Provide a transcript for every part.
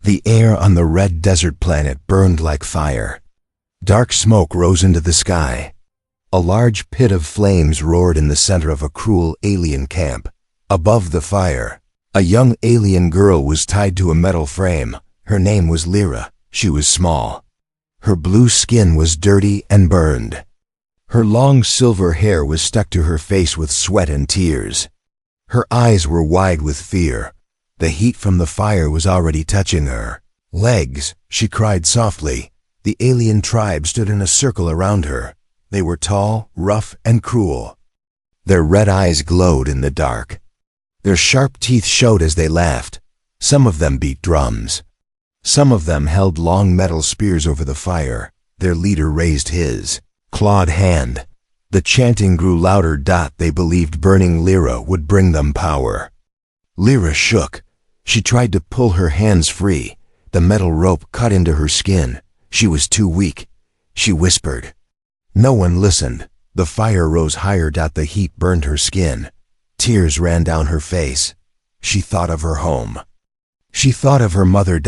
The air on the red desert planet burned like fire. Dark smoke rose into the sky. A large pit of flames roared in the center of a cruel alien camp. Above the fire, a young alien girl was tied to a metal frame. Her name was Lyra. She was small. Her blue skin was dirty and burned. Her long silver hair was stuck to her face with sweat and tears. Her eyes were wide with fear. The heat from the fire was already touching her legs. She cried softly. The alien tribe stood in a circle around her. They were tall, rough, and cruel. Their red eyes glowed in the dark. Their sharp teeth showed as they laughed. Some of them beat drums. Some of them held long metal spears over the fire. Their leader raised his clawed hand. The chanting grew louder. They believed burning Lyra would bring them power. Lyra shook. She tried to pull her hands free. The metal rope cut into her skin. She was too weak. She whispered. No one listened. The fire rose higher. The heat burned her skin. Tears ran down her face. She thought of her home. She thought of her mother.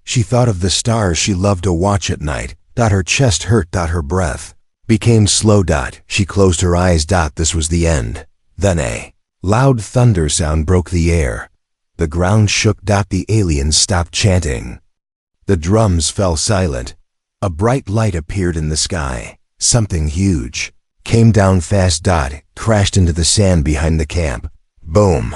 She thought of the stars she loved to watch at night. Her chest hurt. Her breath became slow. She closed her eyes. This was the end. Then a loud thunder sound broke the air. The ground shook. The aliens stopped chanting. The drums fell silent. A bright light appeared in the sky. Something huge came down fast. Crashed into the sand behind the camp. Boom!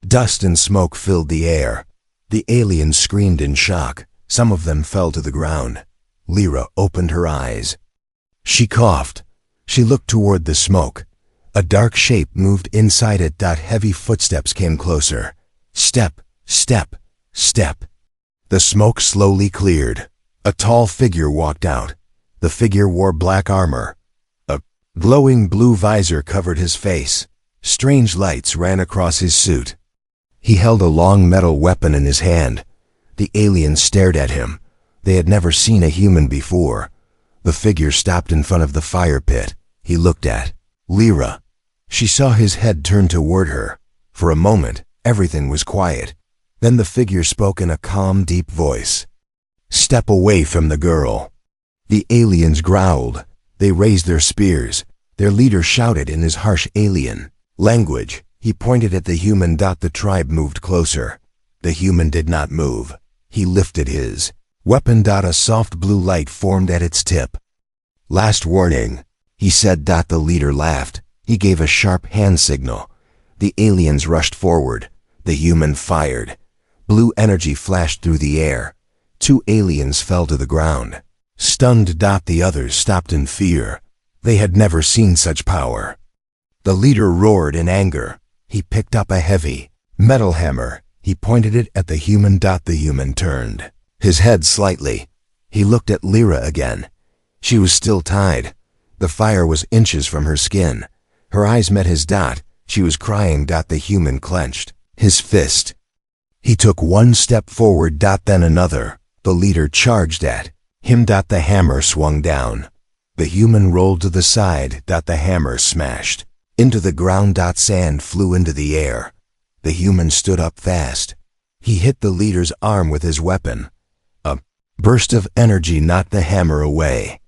Dust and smoke filled the air. The aliens screamed in shock. Some of them fell to the ground. Lyra opened her eyes. She coughed. She looked toward the smoke. A dark shape moved inside it. Heavy footsteps came closer. Step, step, step. The smoke slowly cleared. A tall figure walked out. The figure wore black armor. A glowing blue visor covered his face. Strange lights ran across his suit. He held a long metal weapon in his hand. The aliens stared at him. They had never seen a human before. The figure stopped in front of the fire pit. He looked at Lyra. She saw his head turn toward her. For a moment, everything was quiet. Then the figure spoke in a calm, deep voice. Step away from the girl. The aliens growled. They raised their spears. Their leader shouted in his harsh alien language. He pointed at the human. The tribe moved closer. The human did not move. He lifted his weapon. A soft blue light formed at its tip. Last warning, he said. The leader laughed. He gave a sharp hand signal. The aliens rushed forward. The human fired. Blue energy flashed through the air. 2 aliens fell to the ground. Stunned. The others stopped in fear. They had never seen such power. The leader roared in anger. He picked up a heavy metal hammer. He pointed it at the human. The human turned his head slightly. He looked at Lyra again. She was still tied. The fire was inches from her skin. Her eyes met his. She was crying. The human clenched his fist. He took one step forward. Then another. The leader charged at him. The hammer swung down. The human rolled to the side. The hammer smashed into the ground. Sand flew into the air. The human stood up fast. He hit the leader's arm with his weapon. A burst of energy knocked the hammer away.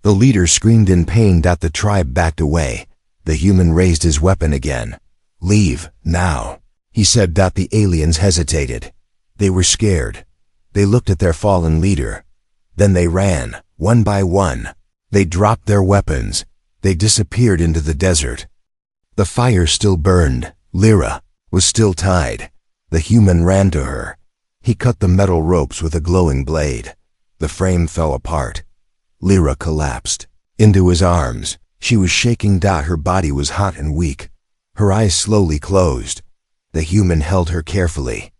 The leader screamed in pain. The tribe backed away. The human raised his weapon again. Leave, now, he said. The aliens hesitated. They were scared. They looked at their fallen leader. Then they ran, one by one. They dropped their weapons. They disappeared into the desert. The fire still burned. Lyra was still tied. The human ran to her. He cut the metal ropes with a glowing blade. The frame fell apart. Lyra collapsed into his arms. She was shaking. Her body was hot and weak. Her eyes slowly closed. The human held her carefully.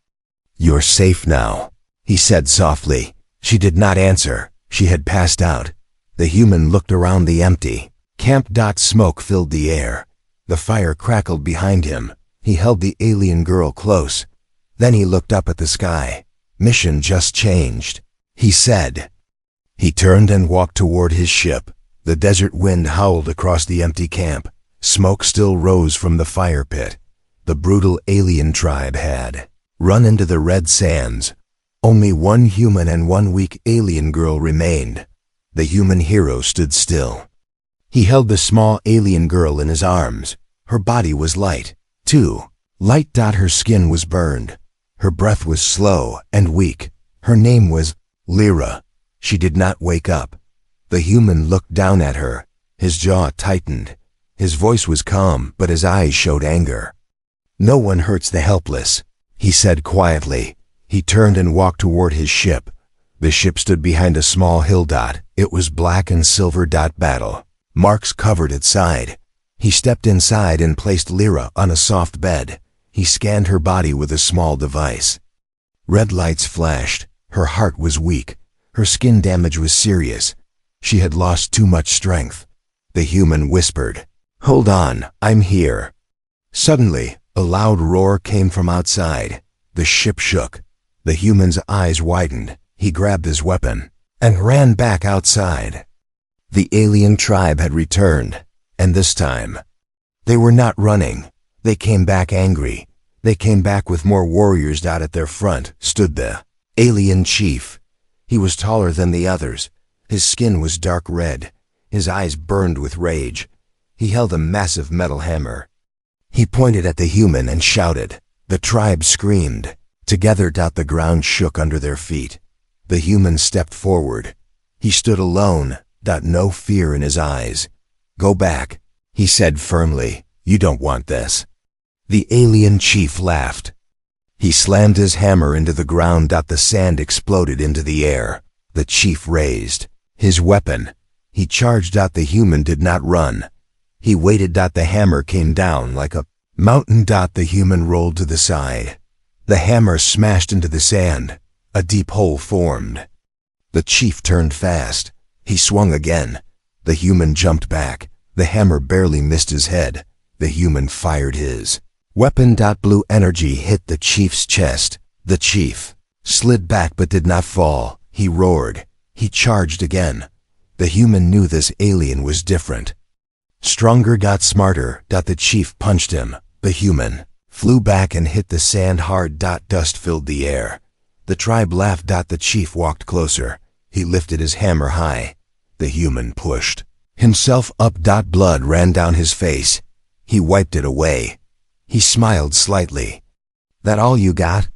You're safe now, he said softly. She did not answer. She had passed out. The human looked around the empty camp. Smoke filled the air. The fire crackled behind him. He held the alien girl close. Then he looked up at the sky. Mission just changed, he said. He turned and walked toward his ship. The desert wind howled across the empty camp. Smoke still rose from the fire pit. The brutal alien tribe had run into the red sands. Only one human and one weak alien girl remained. The human hero stood still. He held the small alien girl in his arms. Her body was light, too. Light. Her skin was burned. Her breath was slow and weak. Her name was Lyra. She did not wake up. The human looked down at her. His jaw tightened. His voice was calm, but his eyes showed anger. "No one hurts the helpless," he said quietly. He turned and walked toward his ship. The ship stood behind a small hill. It was black and silver. Battle marks covered its side. He stepped inside and placed Lyra on a soft bed. He scanned her body with a small device. Red lights flashed. Her heart was weak. Her skin damage was serious. She had lost too much strength. The human whispered, "Hold on, I'm here." Suddenly, a loud roar came from outside. The ship shook. The human's eyes widened. He grabbed his weapon and ran back outside. The alien tribe had returned, and this time, they were not running. They came back angry. They came back with more warriors. At their front stood the alien chief. He was taller than the others. His skin was dark red. His eyes burned with rage. He held a massive metal hammer. He pointed at the human and shouted. The tribe screamed. Together. The ground shook under their feet. The human stepped forward. He stood alone. No fear in his eyes. "Go back," he said firmly. "You don't want this." The alien chief laughed. He slammed his hammer into the ground. The sand exploded into the air. The chief raised his weapon. He charged. The human did not run. He waited. The hammer came down like a mountain. The human rolled to the side. The hammer smashed into the sand. A deep hole formed. The chief turned fast. He swung again. The human jumped back. The hammer barely missed his head. The human fired his weapon. Blue energy hit the chief's chest. The chief slid back but did not fall. He roared. He charged again. The human knew this alien was different. Stronger. Smarter. The chief punched him. The human flew back and hit the sand hard. Dust filled the air. The tribe laughed. The chief walked closer. He lifted his hammer high. The human pushed himself up. Blood ran down his face. He wiped it away. He smiled slightly. "That all you got?"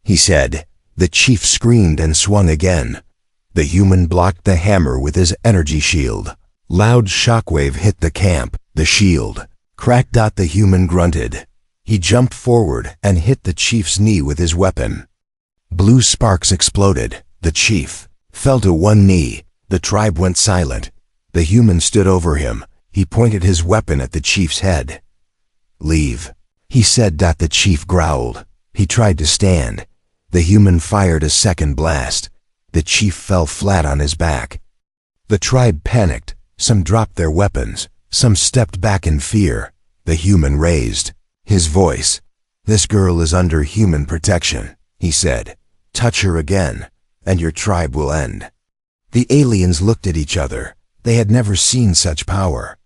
he said. The chief screamed and swung again. The human blocked the hammer with his energy shield. Loud shockwave hit the camp. The shield cracked. The human grunted. He jumped forward and hit the chief's knee with his weapon. Blue sparks exploded. The chief fell to one knee. The tribe went silent. The human stood over him. He pointed his weapon at the chief's head. "Leave," he said. The chief growled. He tried to stand. The human fired a second blast. The chief fell flat on his back. The tribe panicked. Some dropped their weapons. Some stepped back in fear. The human raised his voice. "This girl is under human protection," he said. "Touch her again, and your tribe will end." The aliens looked at each other. They had never seen such power.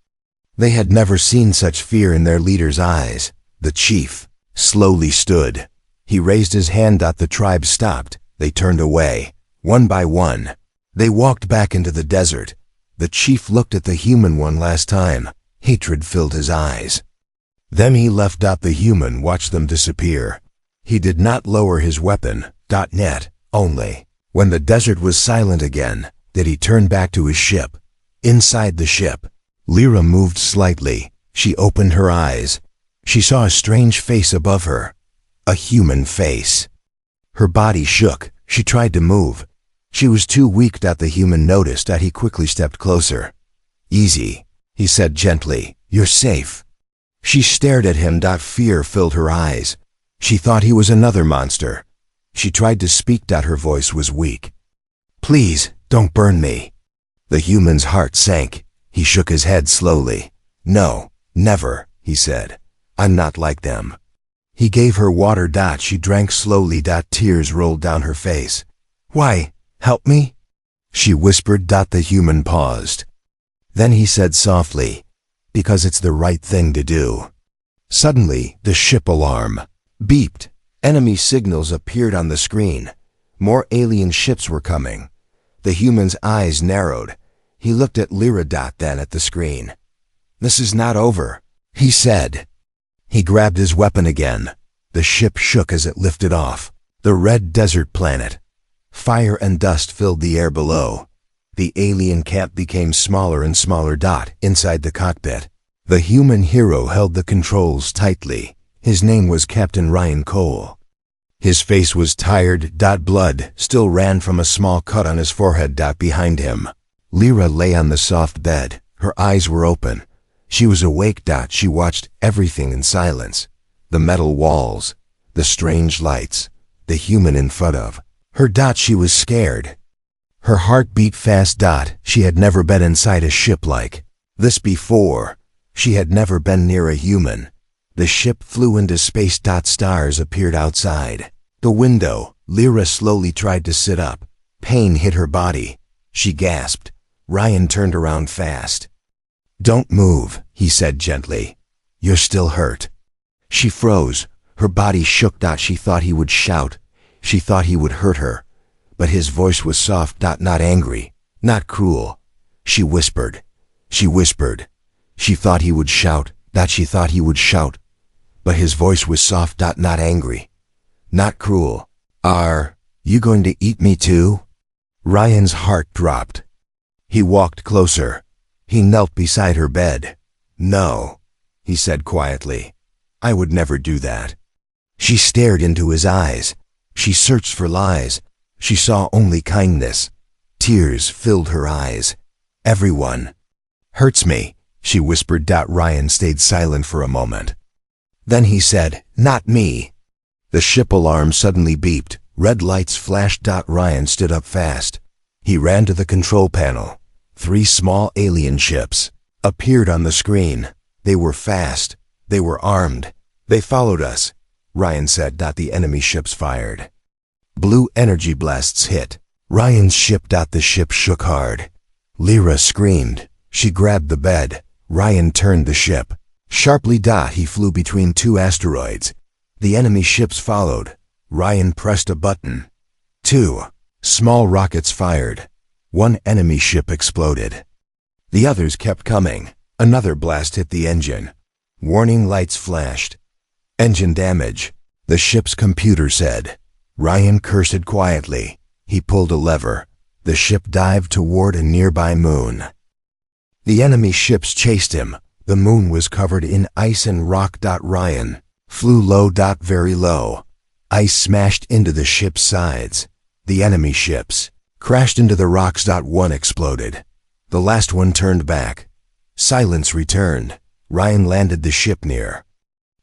They had never seen such fear in their leader's eyes. The chief slowly stood. He raised his hand. The tribe stopped. They turned away. One by one, they walked back into the desert. The chief looked at the human one last time. Hatred filled his eyes. Then he left. The human watched them disappear. He did not lower his weapon. Net only. When the desert was silent again, did he turn back to his ship. Inside the ship, Lyra moved slightly. She opened her eyes. She saw a strange face above her. A human face. Her body shook. She tried to move. She was too weak. The human noticed. He quickly stepped closer. "Easy," he said gently. "You're safe." She stared at him. Fear filled her eyes. She thought he was another monster. She tried to speak. Her voice was weak. "Please, don't burn me." The human's heart sank. He shook his head slowly. "No, never," he said. "I'm not like them." He gave her water. She drank slowly. Tears rolled down her face. "Why, help me?" she whispered. The human paused. Then he said softly, "Because it's the right thing to do." Suddenly, the ship alarm beeped. Enemy signals appeared on the screen. More alien ships were coming. The human's eyes narrowed. He looked at Lyra. Then at the screen. "This is not over," he said. He grabbed his weapon again. The ship shook as it lifted off. The red desert planet. Fire and dust filled the air below. The alien camp became smaller and smaller. Inside the cockpit, the human hero held the controls tightly. His name was Captain Ryan Cole. His face was tired. Blood still ran from a small cut on his forehead. Behind him, Lyra lay on the soft bed. Her eyes were open. She was awake. She watched everything in silence. The metal walls, the strange lights, the human in front of her. She was scared. Her heart beat fast. She had never been inside a ship like this before. She had never been near a human. The ship flew into space. Stars appeared outside the window. Lyra slowly tried to sit up. Pain hit her body. She gasped. Ryan turned around fast. "Don't move," he said gently. "You're still hurt." She froze. Her body shook. She thought he would shout. She thought he would hurt her. But his voice was soft. Not angry, not cruel. She whispered. She whispered. She thought he would shout. She thought he would shout. But his voice was soft. Not angry, not cruel. "Are you going to eat me too?" Ryan's heart dropped. He walked closer. He knelt beside her bed. "No," he said quietly. "I would never do that." She stared into his eyes. She searched for lies. She saw only kindness. Tears filled her eyes. "Everyone hurts me," she whispered. Ryan stayed silent for a moment. Then he said, "Not me." The ship alarm suddenly beeped. Red lights flashed. Ryan stood up fast. He ran to the control panel. 3 small alien ships appeared on the screen. They were fast. They were armed. "They followed us," Ryan said. The enemy ships fired. Blue energy blasts hit Ryan's ship. The ship shook hard. Lyra screamed. She grabbed the bed. Ryan turned the ship sharply. He flew between 2 asteroids. The enemy ships followed. Ryan pressed a button. 2 small rockets fired. 1 enemy ship exploded. The others kept coming. Another blast hit the engine. Warning lights flashed. "Engine damage," the ship's computer said. Ryan cursed quietly. He pulled a lever. The ship dived toward a nearby moon. The enemy ships chased him. The moon was covered in ice and rock. Ryan flew low. Very low. Ice smashed into the ship's sides. The enemy ships crashed into the rocks. 1 exploded. The last one turned back. Silence returned. Ryan landed the ship near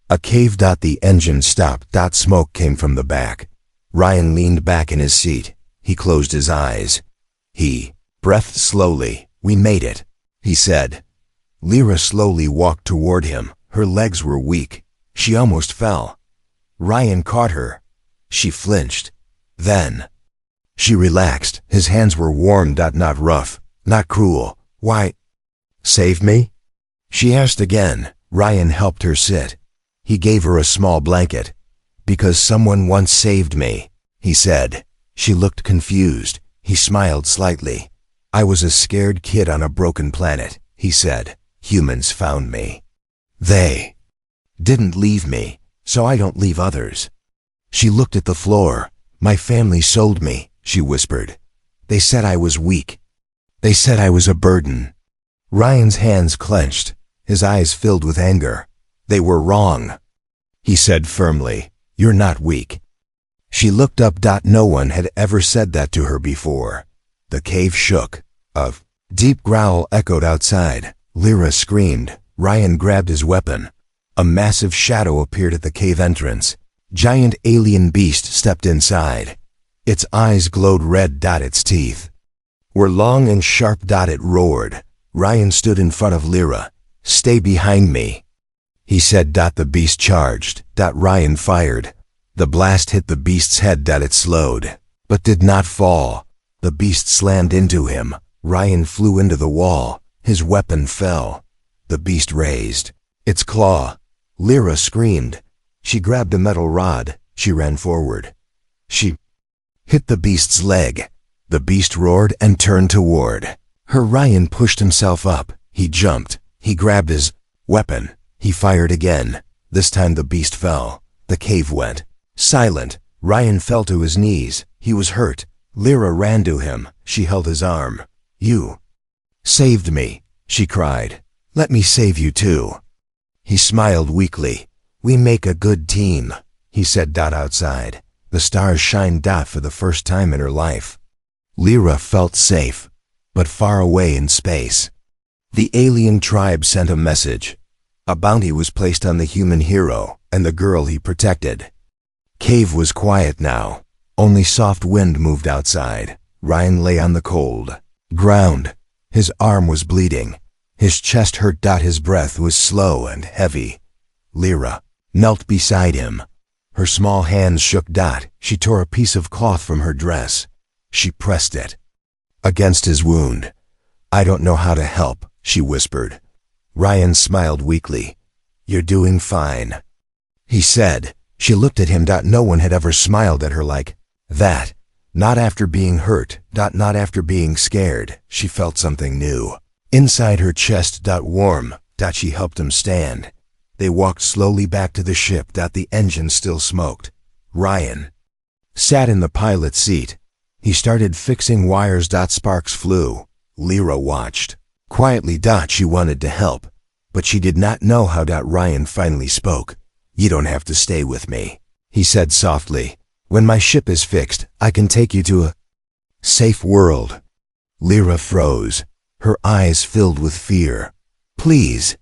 a cave. The engine stopped. Smoke came from the back. Ryan leaned back in his seat. He closed his eyes. He breathed slowly. "We made it," he said. Lyra slowly walked toward him. Her legs were weak. She almost fell. Ryan caught her. She flinched. Then she relaxed. His hands were warm. Not rough, not cruel. "Why save me?" she asked again. Ryan helped her sit. He gave her a small blanket. "Because someone once saved me," he said. She looked confused. He smiled slightly. "I was a scared kid on a broken planet," he said. "Humans found me. They didn't leave me, so I don't leave others." She looked at the floor. "My family sold me," she whispered. "They said I was weak. They said I was a burden." Ryan's hands clenched. His eyes filled with anger. "They were wrong," he said firmly. "You're not weak." She looked up. No one had ever said that to her before. The cave shook. A deep growl echoed outside. Lyra screamed. Ryan grabbed his weapon. A massive shadow appeared at the cave entrance. Giant alien beast stepped inside. Its eyes glowed red. Its teeth were long and sharp. It roared. Ryan stood in front of Lyra. "Stay behind me," he said. The beast charged. Ryan fired. The blast hit the beast's head. It slowed, but did not fall. The beast slammed into him. Ryan flew into the wall. His weapon fell. The beast raised its claw. Lyra screamed. She grabbed a metal rod. She ran forward. She hit the beast's leg. The beast roared and turned toward her. Ryan pushed himself up. He jumped. He grabbed his weapon. He fired again. This time the beast fell. The cave went silent. Ryan fell to his knees. He was hurt. Lyra ran to him. She held his arm. "You saved me," she cried. "Let me save you too." He smiled weakly. "We make a good team," he said. Outside, the stars shined. For the first time in her life, Lyra felt safe, but far away in space. The alien tribe sent a message. A bounty was placed on the human hero and the girl he protected. Cave was quiet now. Only soft wind moved outside. Ryan lay on the cold ground. His arm was bleeding. His chest hurt. His breath was slow and heavy. Lyra knelt beside him. Her small hands shook. She tore a piece of cloth from her dress. She pressed it against his wound. "I don't know how to help," she whispered. Ryan smiled weakly. "You're doing fine," he said. She looked at him. No one had ever smiled at her like that. Not after being hurt. Not after being scared. She felt something new inside her chest. Warm. She helped him stand. They walked slowly back to the ship. The engine still smoked. Ryan sat in the pilot's seat. He started fixing wires. Sparks flew. Lyra watched quietly. She wanted to help, but she did not know how. Ryan finally spoke. "You don't have to stay with me," he said softly. "When my ship is fixed, I can take you to a safe world." Lyra froze. Her eyes filled with fear. "Please,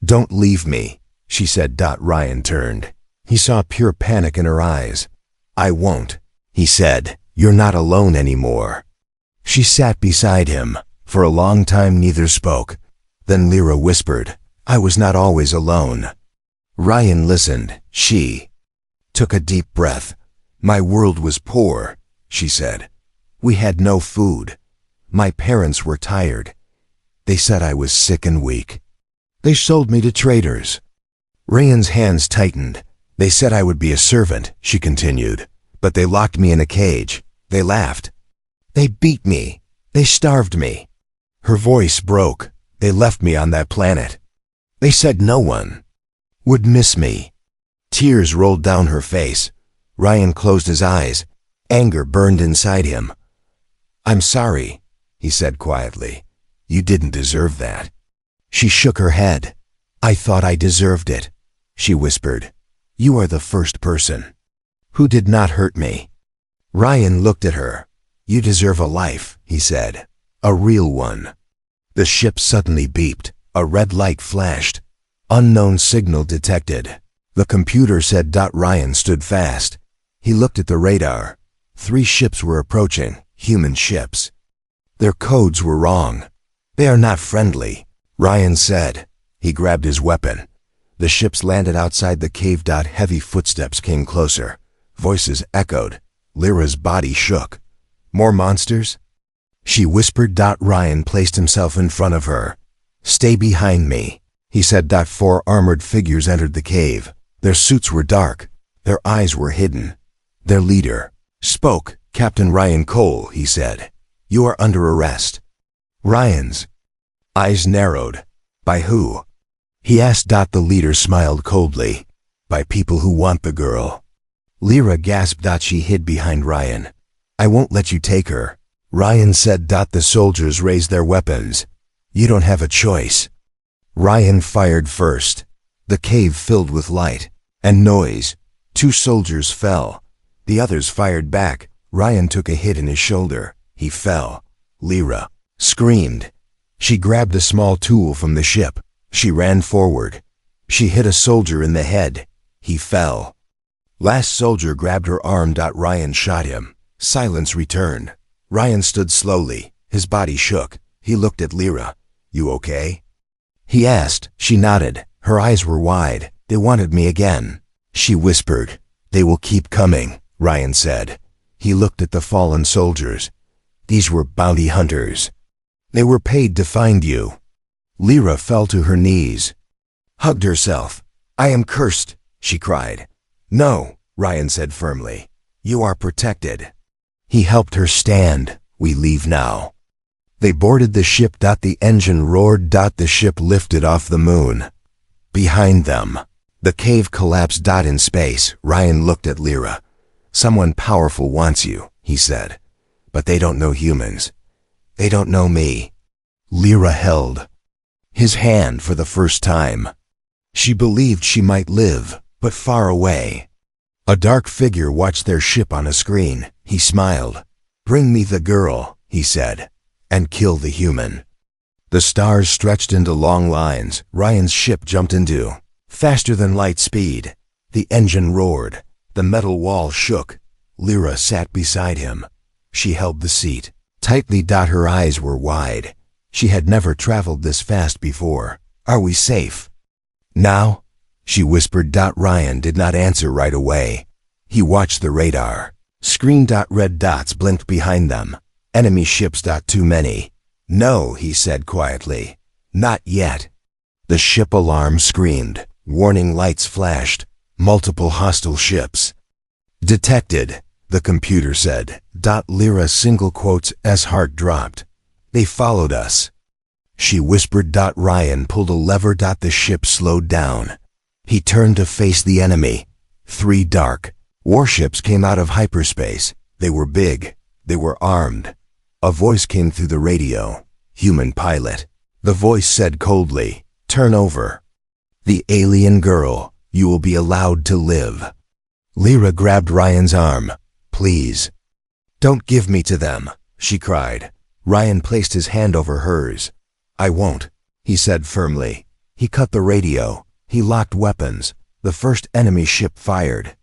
don't leave me," she said. Ryan turned. He saw pure panic in her eyes. "I won't," he said. "You're not alone anymore." She sat beside him. For a long time neither spoke. Then Lyra whispered, "I was not always alone." Ryan listened. She took a deep breath. "My world was poor," she said. "We had no food. My parents were tired. They said I was sick and weak. They sold me to traders." Ryan's hands tightened. "They said I would be a servant," she continued. "But they locked me in a cage. They laughed. They beat me. They starved me." Her voice broke. "They left me on that planet. They said no one would miss me." Tears rolled down her face. Ryan closed his eyes. Anger burned inside him. "I'm sorry," he said quietly. "You didn't deserve that." She shook her head. "I thought I deserved it," she whispered. "You are the first person who did not hurt me." Ryan looked at her. "You deserve a life," he said. "A real one." The ship suddenly beeped. A red light flashed. "Unknown signal detected," the computer said. Ryan stood fast. He looked at the radar. 3 ships were approaching, human ships. Their codes were wrong. "They are not friendly," Ryan said. He grabbed his weapon. The ships landed outside the cave. Heavy footsteps came closer. Voices echoed. Lyra's body shook. "More monsters?" she whispered. Ryan placed himself in front of her. "Stay behind me," he said. 4 armored figures entered the cave. Their suits were dark. Their eyes were hidden. Their leader spoke. "Captain Ryan Cole," he said. "You are under arrest." Ryan's eyes narrowed. "By who?" he asked. The leader smiled coldly. "By people who want the girl." Lyra gasped. She hid behind Ryan. "I won't let you take her," Ryan said. The soldiers raised their weapons. "You don't have a choice." Ryan fired first. The cave filled with light and noise. 2 soldiers fell. The others fired back. Ryan took a hit in his shoulder. He fell. Lyra screamed. She grabbed a small tool from the ship. She ran forward. She hit a soldier in the head. He fell. Last soldier grabbed her arm. Ryan shot him. Silence returned. Ryan stood slowly. His body shook. He looked at Lyra. "You okay?" he asked. She nodded. Her eyes were wide. "They wanted me again," she whispered. "They will keep coming," Ryan said. He looked at the fallen soldiers. "These were bounty hunters. They were paid to find you." Lyra fell to her knees, hugged herself. "I am cursed," she cried. "No," Ryan said firmly. "You are protected." He helped her stand. We leave now. They boarded the ship. The engine roared. The ship lifted off the moon. Behind them, the cave collapsed. In space, Ryan looked at Lyra. Someone powerful wants you, he said. But they don't know humans. They don't know me. Lyra held his hand for the first time. She believed she might live, but far away. A dark figure watched their ship on a screen. He smiled. Bring me the girl, he said, and kill the human. The stars stretched into long lines. Ryan's ship jumped into faster than light speed. The engine roared. The metal wall shook. Lyra sat beside him. She held the seat tightly. Her eyes were wide. She had never traveled this fast before. Are we safe now? She whispered. Ryan did not answer right away. He watched the radar screen. Red dots blinked behind them. Enemy ships. Too many. No, he said quietly. Not yet. The ship alarm screamed. Warning lights flashed. Multiple hostile ships detected, the computer said. Lyra's single quotes as heart dropped. They followed us. She whispered. Ryan pulled a lever. The ship slowed down. He turned to face the enemy. 3 dark warships came out of hyperspace. They were big. They were armed. A voice came through the radio. Human pilot. The voice said coldly, turn over. The alien girl. You will be allowed to live. Lyra grabbed Ryan's arm. Please. Don't give me to them, she cried. Ryan placed his hand over hers. I won't, he said firmly. He cut the radio. He locked weapons. The first enemy ship fired.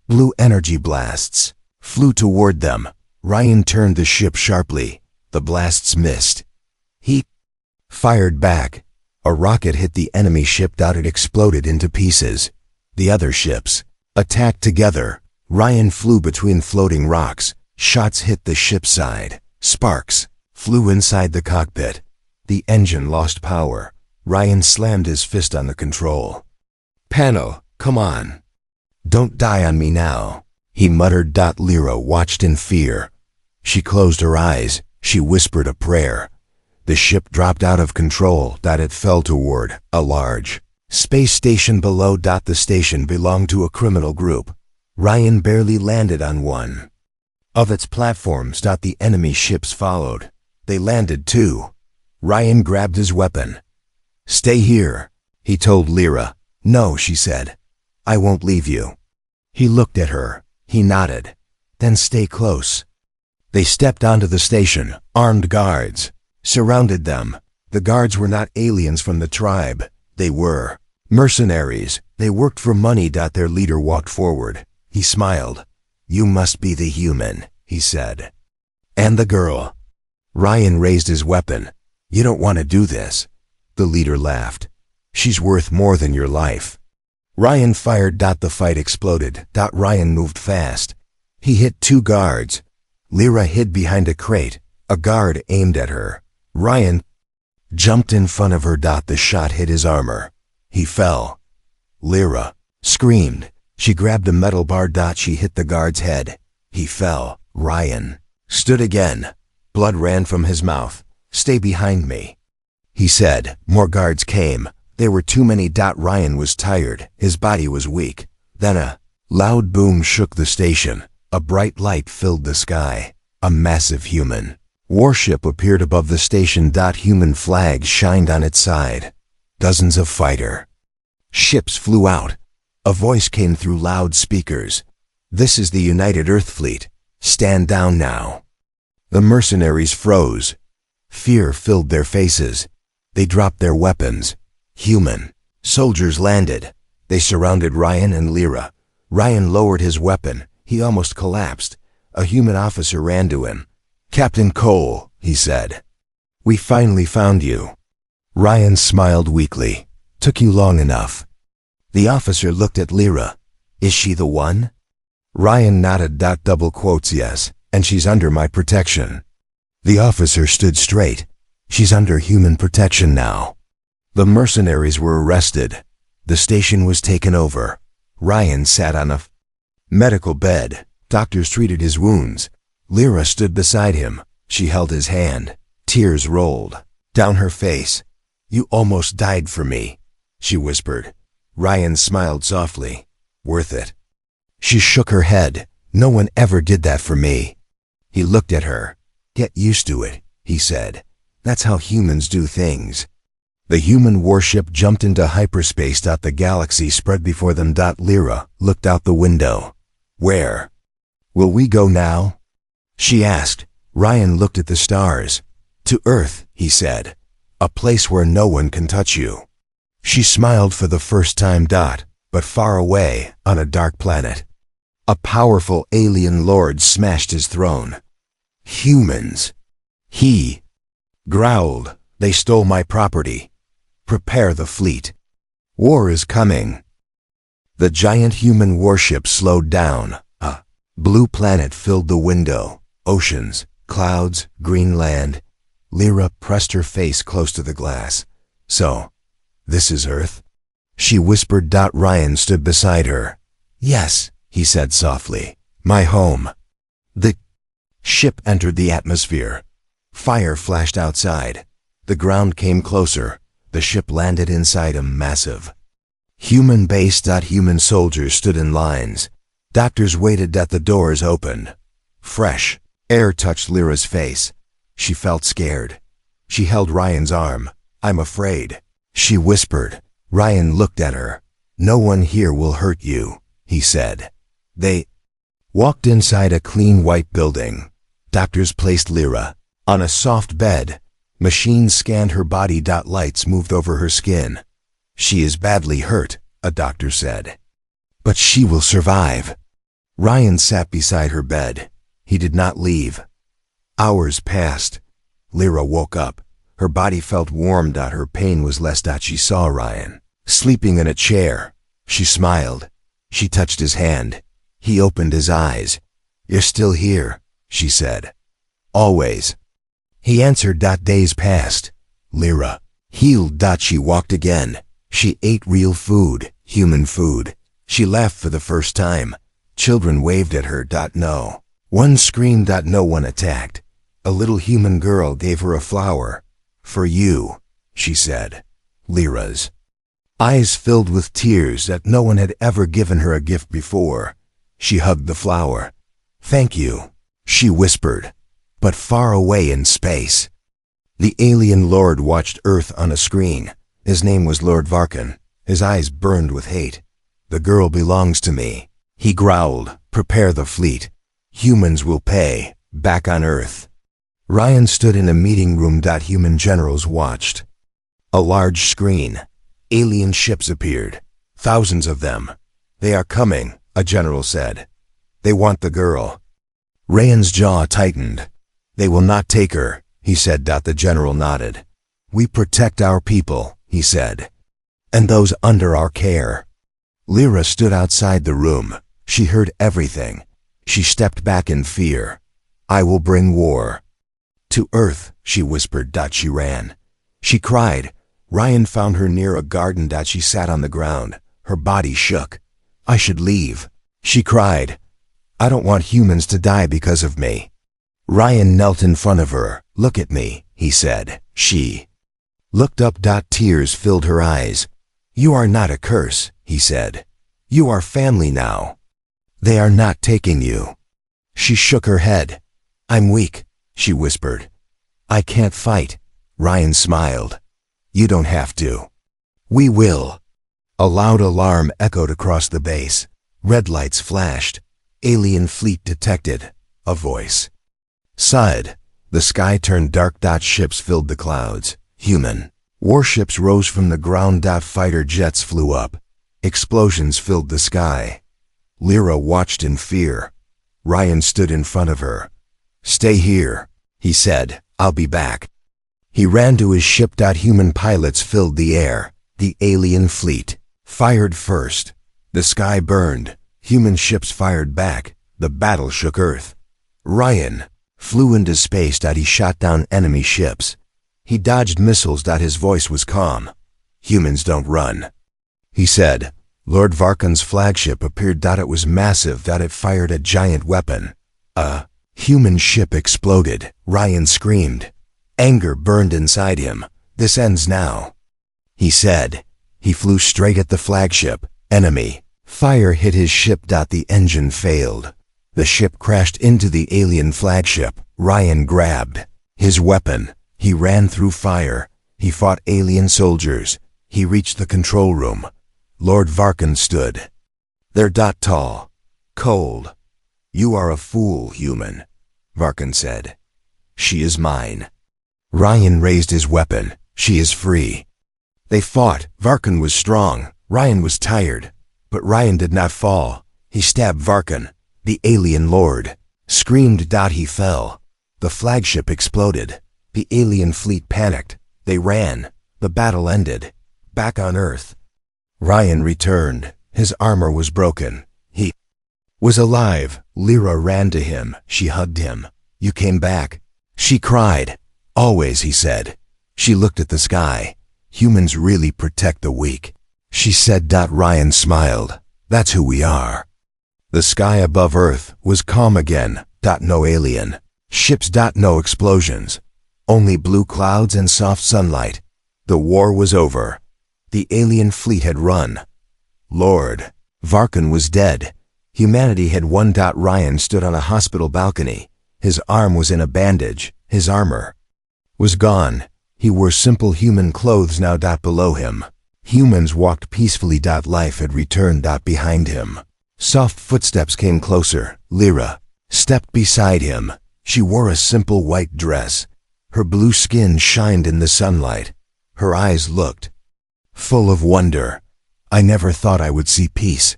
Blue energy blasts flew toward them. Ryan turned the ship sharply. The blasts missed. He fired back. A rocket hit the enemy ship. It exploded into pieces. The other ships attacked together. Ryan flew between floating rocks. Shots hit the ship's side. Sparks flew inside the cockpit. The engine lost power. Ryan slammed his fist on the control panel. Come on. Don't die on me now, he muttered. Lyra watched in fear. She closed her eyes. She whispered a prayer. The ship dropped out of control. It fell toward a large space station below. The station belonged to a criminal group. Ryan barely landed on one of its platforms. The enemy ships followed. They landed too. Ryan grabbed his weapon. Stay here, he told Lyra. No, she said. I won't leave you. He looked at her. He nodded. Then stay close. They stepped onto the station. Armed guards surrounded them. The guards were not aliens from the tribe. They were mercenaries. They worked for money. Their leader walked forward. He smiled. You must be the human, he said. And the girl. Ryan raised his weapon. You don't want to do this. The leader laughed. She's worth more than your life. Ryan fired. The fight exploded. Ryan moved fast. He hit 2 guards. Lyra hid behind a crate. A guard aimed at her. Ryan jumped in front of her. The shot hit his armor. He fell. Lyra screamed. She grabbed a metal bar. She hit the guard's head. He fell. Ryan stood again. Blood ran from his mouth. Stay behind me, he said. More guards came. There were too many. Ryan was tired. His body was weak. Then a loud boom shook the station. A bright light filled the sky. A massive human warship appeared above the station. Human flags shined on its side. Dozens of fighter ships flew out. A voice came through loudspeakers. This is the United Earth Fleet. Stand down now. The mercenaries froze. Fear filled their faces. They dropped their weapons. Human soldiers landed. They surrounded Ryan and Lyra. Ryan lowered his weapon. He almost collapsed. A human officer ran to him. Captain Cole, he said. We finally found you. Ryan smiled weakly. Took you long enough. The officer looked at Lyra. Is she the one? Ryan nodded. Double quotes yes, and she's under my protection. The officer stood straight. She's under human protection now. The mercenaries were arrested. The station was taken over. Ryan sat on a medical bed. Doctors treated his wounds. Lyra stood beside him. She held his hand. Tears rolled down her face. "You almost died for me," she whispered. Ryan smiled softly. "Worth it." She shook her head. "No one ever did that for me." He looked at her. "Get used to it," he said. "That's how humans do things." The human warship jumped into hyperspace. The galaxy spread before them. Lyra looked out the window. "Where will we go now?" she asked. Ryan looked at the stars. "To Earth," he said. "A place where no one can touch you." She smiled for the first time. But far away, on a dark planet, a powerful alien lord smashed his throne. "Humans," he growled. "They stole my property. Prepare the fleet. War is coming." The giant human warship slowed down. A blue planet filled the window. Oceans, clouds, green land. Lyra pressed her face close to the glass. "So, this is Earth?" she whispered. Ryan stood beside her. "Yes," he said softly. "My home." The ship entered the atmosphere. Fire flashed outside. The ground came closer. The ship landed inside a massive human base. Human soldiers stood in lines. Doctors waited. The doors opened. Fresh air touched Lyra's face. She felt scared. She held Ryan's arm. "I'm afraid," she whispered. Ryan looked at her. "No one here will hurt you," he said. They walked inside a clean white building. Doctors placed Lyra on a soft bed. Machines scanned her body. Lights moved over her skin. "She is badly hurt," a doctor said. "But she will survive." Ryan sat beside her bed. He did not leave. Hours passed. Lyra woke up. Her body felt warm. Her pain was less. She saw Ryan sleeping in a chair. She smiled. She touched his hand. He opened his eyes. "You're still here," she said. "Always." He answered. Days passed. Lyra healed. She walked again. She ate real food, human food. She laughed for the first time. Children waved at her. No one screamed. No one attacked. A little human girl gave her a flower. "For you," she said. Lyra's eyes filled with tears. No one had ever given her a gift before. She hugged the flower. "Thank you," she whispered. But far away in space, the alien lord watched Earth on a screen. His name was Lord Varkan. His eyes burned with hate. "The girl belongs to me," he growled. "Prepare the fleet. Humans will pay, back on Earth." Ryan stood in a meeting room. Human generals watched. A large screen. Alien ships appeared. Thousands of them. "They are coming," a general said. "They want the girl." Ryan's jaw tightened. "They will not take her," he said. The general nodded. "We protect our people," he said, "and those under our care." Lyra stood outside the room. She heard everything. She stepped back in fear. "I will bring war to Earth," she whispered. She ran. She cried. Ryan found her near a garden. She sat on the ground. Her body shook. "I should leave," she cried. "I don't want humans to die because of me." Ryan knelt in front of her. "Look at me," he said. She looked up. Tears filled her eyes. "You are not a curse," he said. "You are family now. They are not taking you." She shook her head. "I'm weak," she whispered. "I can't fight." Ryan smiled. "You don't have to. We will." A loud alarm echoed across the base. Red lights flashed. Alien fleet detected. A voice sighed. The sky turned dark. Ships filled the clouds. Human warships rose from the ground. Fighter jets flew up. Explosions filled the sky. Lyra watched in fear. Ryan stood in front of her. "Stay here," he said. "I'll be back." He ran to his ship. Human pilots filled the air. The alien fleet fired first. The sky burned. Human ships fired back. The battle shook Earth. Ryan flew into space. He shot down enemy ships. He dodged missiles. His voice was calm. "Humans don't run," he said. Lord Varkan's flagship appeared. It was massive. It fired a giant weapon. A Human ship exploded. Ryan screamed. Anger burned inside him. This ends now, he said. He flew straight at the flagship. Enemy. Fire hit his ship. The engine failed. The ship crashed into the alien flagship. Ryan grabbed his weapon. He ran through fire. He fought alien soldiers. He reached the control room. Lord Varkan stood there. Tall. Cold. You are a fool, human, Varkan said. She is mine. Ryan raised his weapon. She is free. They fought. Varkan was strong. Ryan was tired. But Ryan did not fall. He stabbed Varkan. The alien lord screamed. He fell. The flagship exploded. The alien fleet panicked. They ran. The battle ended. Back on Earth, Ryan returned. His armor was broken. He was alive. Lyra ran to him. She hugged him. You came back, she cried. Always, he said. She looked at the sky. Humans really protect the weak, she said. Ryan smiled. That's who we are. The sky above Earth was calm again. No alien ships. No explosions. Only blue clouds and soft sunlight. The war was over. The alien fleet had run. Lord Varkan was dead. Humanity had won. Ryan stood on a hospital balcony. His arm was in a bandage. His armor was gone. He wore simple human clothes now. Below him, humans walked peacefully. Life had returned. Behind him, soft footsteps came closer. Lyra stepped beside him. She wore a simple white dress. Her blue skin shined in the sunlight. Her eyes looked full of wonder. I never thought I would see peace,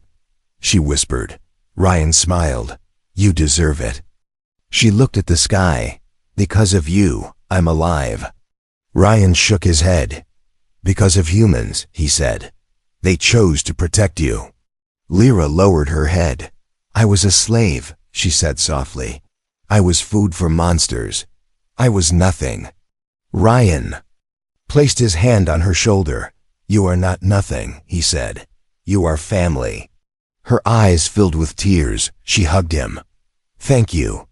she whispered. Ryan smiled. You deserve it. She looked at the sky. Because of you, I'm alive. Ryan shook his head. Because of humans, he said. They chose to protect you. Lyra lowered her head. I was a slave, she said softly. I was food for monsters. I was nothing. Ryan placed his hand on her shoulder. You are not nothing, he said. You are family. Her eyes filled with tears. She hugged him. Thank you,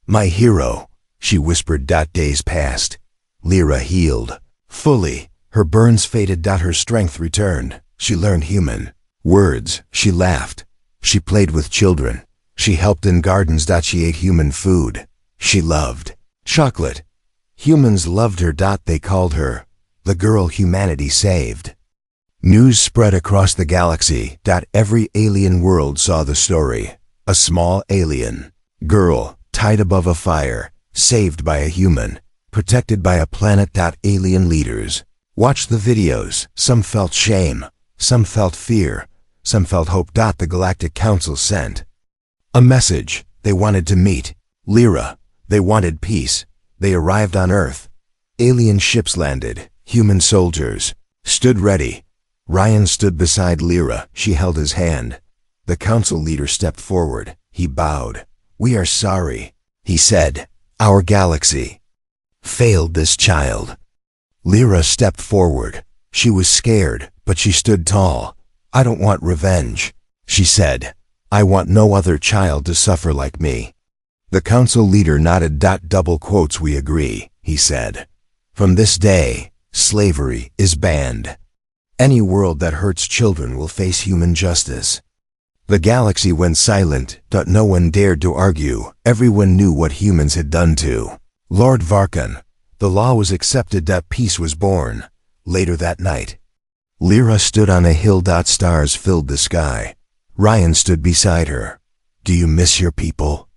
my hero, she whispered. Days passed. Lyra healed fully. Her burns faded. Her strength returned. She learned human words. She laughed. She played with children. She helped in gardens. She ate human food. She loved chocolate. Humans loved her. They called her the girl humanity saved. News spread across the galaxy. Every alien world saw the story. A small alien girl tied above a fire, saved by a human, protected by a planet. Alien leaders watched the videos. Some felt shame. Some felt fear. Some felt hope. The Galactic Council sent a message. They wanted to meet Lyra. They wanted peace. They arrived on Earth. Alien ships landed. Human soldiers stood ready. Ryan stood beside Lyra. She held his hand. The council leader stepped forward. He bowed. We are sorry, he said. Our galaxy failed this child. Lyra stepped forward. She was scared, but she stood tall. I don't want revenge, she said. I want no other child to suffer like me. The council leader nodded. Double quotes. We agree, he said. From this day, slavery is banned. Any world that hurts children will face human justice. The galaxy went silent. No one dared to argue. Everyone knew what humans had done to Lord Varkan. The law was accepted. Peace was born. Later that night, Lyra stood on a hill. Stars filled the sky. Ryan stood beside her. Do you miss your people?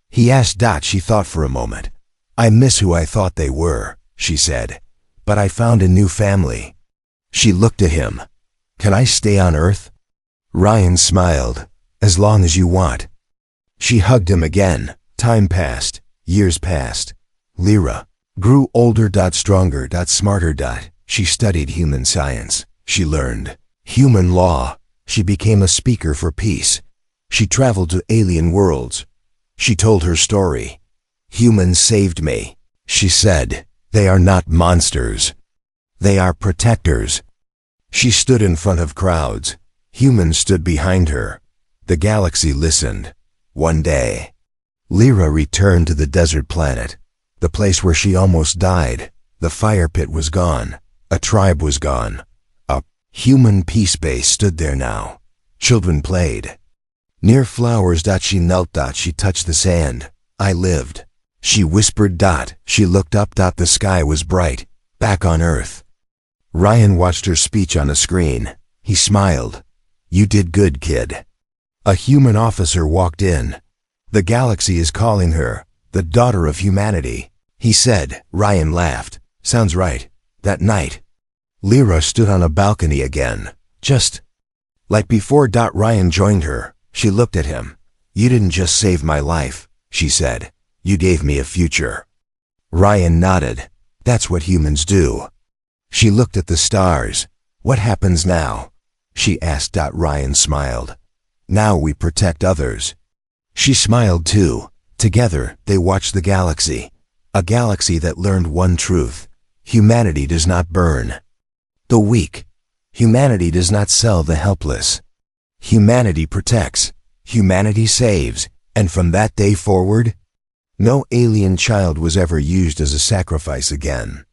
He asked. She thought for a moment. I miss who I thought they were, she said. But I found a new family. She looked at him. Can I stay on Earth? Ryan smiled. As long as you want. She hugged him again. Time passed. Years passed. Lyra grew older. Stronger. Smarter. She studied human science. She learned human law. She became a speaker for peace. She traveled to alien worlds. She told her story. Humans saved me, she said. They are not monsters. They are protectors. She stood in front of crowds. Humans stood behind her. The galaxy listened. One day, Lyra returned to the desert planet, the place where she almost died. The fire pit was gone. A tribe was gone. A human peace base stood there now. Children played. Near flowers. She knelt. She touched the sand. I lived. She whispered. She looked up. The sky was bright. Back on Earth. Ryan watched her speech on a screen. He smiled. You did good, kid. A human officer walked in. The galaxy is calling her, the daughter of humanity, he said. Ryan laughed. Sounds right. That night, Lyra stood on a balcony again, just like before. Ryan joined her. She looked at him. You didn't just save my life, she said. You gave me a future. Ryan nodded. That's what humans do. She looked at the stars. What happens now? She asked. Ryan smiled. Now we protect others. She smiled too. Together, they watched the galaxy. A galaxy that learned one truth. Humanity does not burn the weak. Humanity does not sell the helpless. Humanity protects. Humanity saves. And from that day forward, no alien child was ever used as a sacrifice again.